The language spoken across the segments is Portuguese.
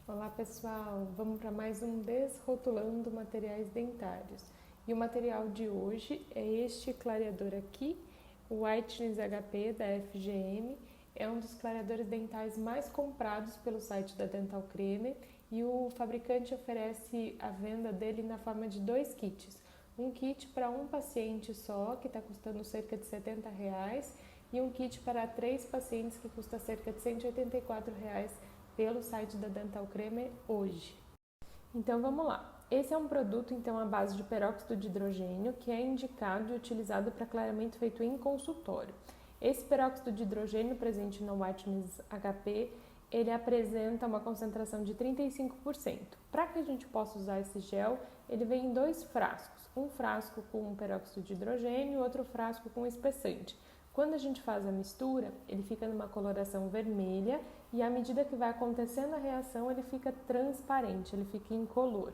Olá pessoal, vamos para mais um Desrotulando Materiais Dentários. E o material de hoje é este clareador aqui, o Whiteness HP da FGM. É um dos clareadores dentais mais comprados pelo site da Dental Creme e o fabricante oferece a venda dele na forma de 2 kits. Um kit para um paciente só, que está custando cerca de R$ 70, e um kit para 3 pacientes, que custa cerca de R$ 184 pelo site da Dental Creme hoje. Então vamos lá. Esse é um produto então à base de peróxido de hidrogênio que é indicado e utilizado para clareamento feito em consultório. Esse peróxido de hidrogênio presente no Whiteness HP, ele apresenta uma concentração de 35%. Para que a gente possa usar esse gel, ele vem em 2 frascos. Um frasco com peróxido de hidrogênio e outro frasco com espessante. Quando a gente faz a mistura, ele fica numa coloração vermelha e à medida que vai acontecendo a reação, ele fica transparente, ele fica incolor.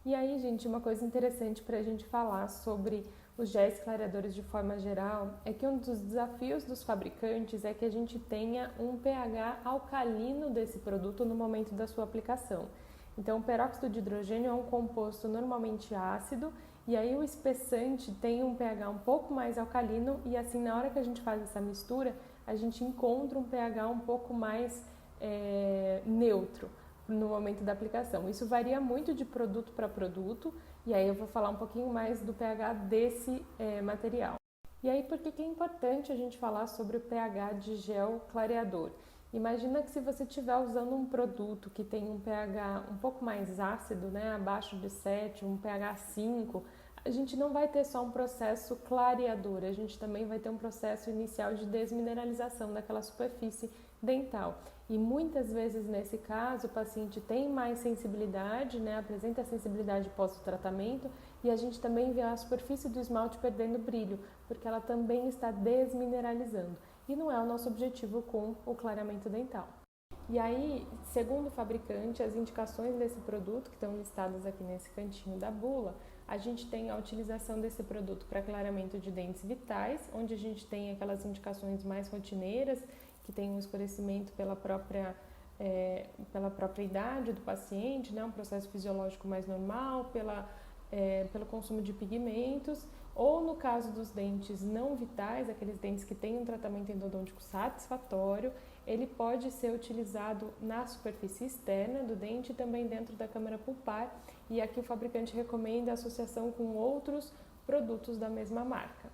E aí, gente, uma coisa interessante para a gente falar sobre os géis clareadores de forma geral é que um dos desafios dos fabricantes é que a gente tenha um pH alcalino desse produto no momento da sua aplicação. Então, o peróxido de hidrogênio é um composto normalmente ácido e aí o espessante tem um pH um pouco mais alcalino e assim na hora que a gente faz essa mistura, a gente encontra um pH um pouco mais neutro no momento da aplicação. Isso varia muito de produto para produto e aí eu vou falar um pouquinho mais do pH desse material. E aí, por que é importante a gente falar sobre o pH de gel clareador? Imagina que se você estiver usando um produto que tem um pH um pouco mais ácido, né, abaixo de 7, um pH 5, a gente não vai ter só um processo clareador, a gente também vai ter um processo inicial de desmineralização daquela superfície dental. E muitas vezes nesse caso o paciente tem mais sensibilidade, né, apresenta sensibilidade pós-tratamento e a gente também vê a superfície do esmalte perdendo brilho, porque ela também está desmineralizando. E não é o nosso objetivo com o clareamento dental. E aí, segundo o fabricante, as indicações desse produto, que estão listadas aqui nesse cantinho da bula, a gente tem a utilização desse produto para clareamento de dentes vitais, onde a gente tem aquelas indicações mais rotineiras, que tem um escurecimento pela própria idade do paciente, né? Um processo fisiológico mais normal, pelo consumo de pigmentos, ou no caso dos dentes não vitais, aqueles dentes que têm um tratamento endodôntico satisfatório, ele pode ser utilizado na superfície externa do dente e também dentro da câmara pulpar, e aqui o fabricante recomenda a associação com outros produtos da mesma marca.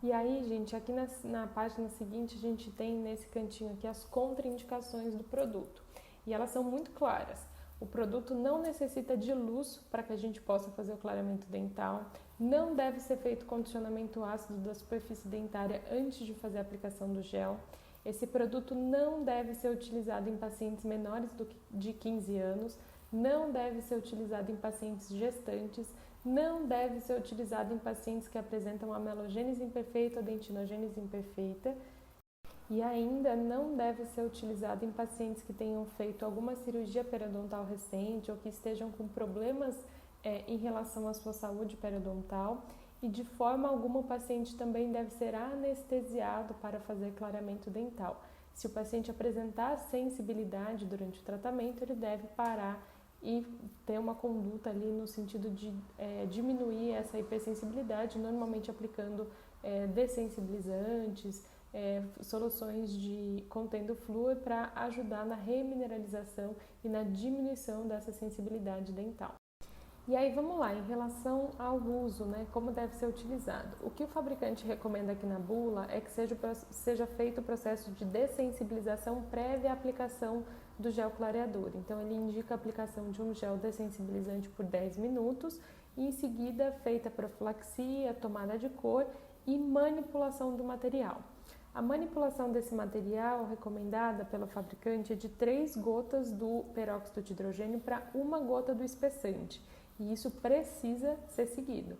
E aí, gente, aqui na página seguinte a gente tem nesse cantinho aqui as contraindicações do produto. E elas são muito claras. O produto não necessita de luz para que a gente possa fazer o clareamento dental. Não deve ser feito condicionamento ácido da superfície dentária antes de fazer a aplicação do gel. Esse produto não deve ser utilizado em pacientes menores de 15 anos. Não deve ser utilizado em pacientes gestantes. Não deve ser utilizado em pacientes que apresentam amelogênese imperfeita ou dentinogênese imperfeita. E ainda não deve ser utilizado em pacientes que tenham feito alguma cirurgia periodontal recente ou que estejam com problemas em relação à sua saúde periodontal. E de forma alguma o paciente também deve ser anestesiado para fazer clareamento dental. Se o paciente apresentar sensibilidade durante o tratamento, ele deve parar e ter uma conduta ali no sentido de diminuir essa hipersensibilidade, normalmente aplicando dessensibilizantes, soluções contendo flúor para ajudar na remineralização e na diminuição dessa sensibilidade dental. E aí vamos lá, em relação ao uso, né, como deve ser utilizado. O que o fabricante recomenda aqui na bula é que seja feito o processo de dessensibilização prévia à aplicação do gel clareador. Então ele indica a aplicação de um gel dessensibilizante por 10 minutos e em seguida feita profilaxia, tomada de cor e manipulação do material. A manipulação desse material recomendada pelo fabricante é de 3 gotas do peróxido de hidrogênio para 1 gota do espessante. E isso precisa ser seguido.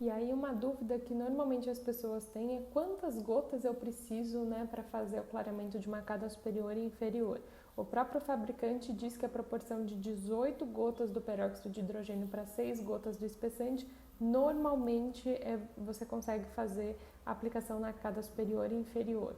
E aí uma dúvida que normalmente as pessoas têm é quantas gotas eu preciso, né, para fazer o clareamento de uma arcada superior e inferior. O próprio fabricante diz que a proporção de 18 gotas do peróxido de hidrogênio para 6 gotas do espessante, normalmente você consegue fazer a aplicação na arcada superior e inferior.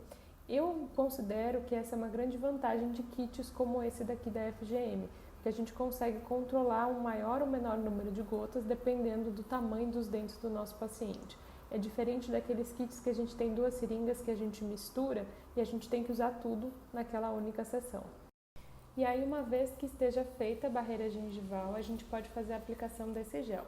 Eu considero que essa é uma grande vantagem de kits como esse daqui da FGM, que a gente consegue controlar um maior ou menor número de gotas dependendo do tamanho dos dentes do nosso paciente. É diferente daqueles kits que a gente tem 2 seringas que a gente mistura e a gente tem que usar tudo naquela única sessão. E aí, uma vez que esteja feita a barreira gengival, a gente pode fazer a aplicação desse gel.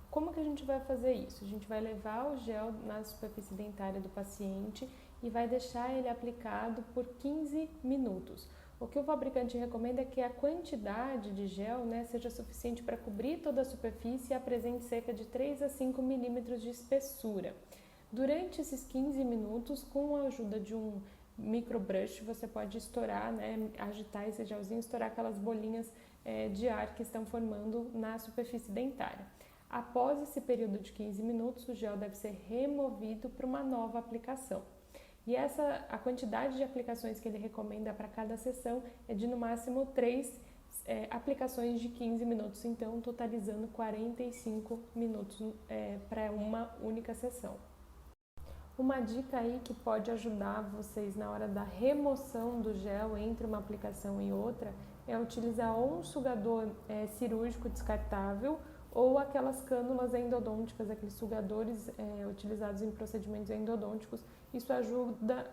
Como que a gente vai fazer isso? A gente vai levar o gel na superfície dentária do paciente e vai deixar ele aplicado por 15 minutos. O que o fabricante recomenda é que a quantidade de gel, seja suficiente para cobrir toda a superfície e apresente cerca de 3 a 5 milímetros de espessura. Durante esses 15 minutos, com a ajuda de um microbrush, você pode estourar, agitar esse gelzinho, estourar aquelas bolinhas de ar que estão formando na superfície dentária. Após esse período de 15 minutos, o gel deve ser removido para uma nova aplicação. E a quantidade de aplicações que ele recomenda para cada sessão é de no máximo 3 aplicações de 15 minutos, então totalizando 45 minutos para uma única sessão. Uma dica aí que pode ajudar vocês na hora da remoção do gel entre uma aplicação e outra é utilizar ou um sugador cirúrgico descartável ou aquelas cânulas endodônticas, aqueles sugadores utilizados em procedimentos endodônticos. Isso ajuda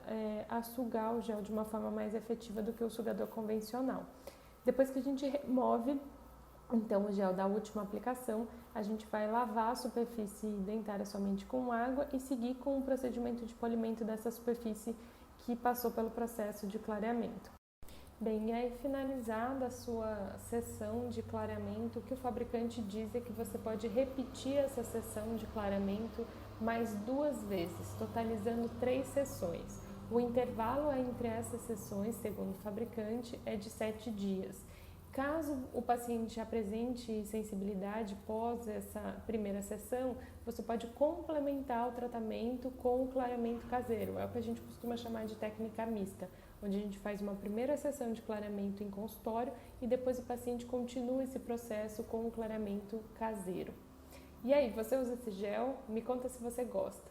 a sugar o gel de uma forma mais efetiva do que o sugador convencional. Depois que a gente remove então o gel da última aplicação, a gente vai lavar a superfície dentária somente com água e seguir com o procedimento de polimento dessa superfície que passou pelo processo de clareamento. Bem, e aí finalizada a sua sessão de clareamento, o que o fabricante diz é que você pode repetir essa sessão de clareamento mais 2 vezes, totalizando 3 sessões. O intervalo entre essas sessões, segundo o fabricante, é de 7 dias. Caso o paciente apresente sensibilidade pós essa primeira sessão, você pode complementar o tratamento com o clareamento caseiro. É o que a gente costuma chamar de técnica mista, onde a gente faz uma primeira sessão de clareamento em consultório e depois o paciente continua esse processo com o clareamento caseiro. E aí, você usa esse gel? Me conta se você gosta.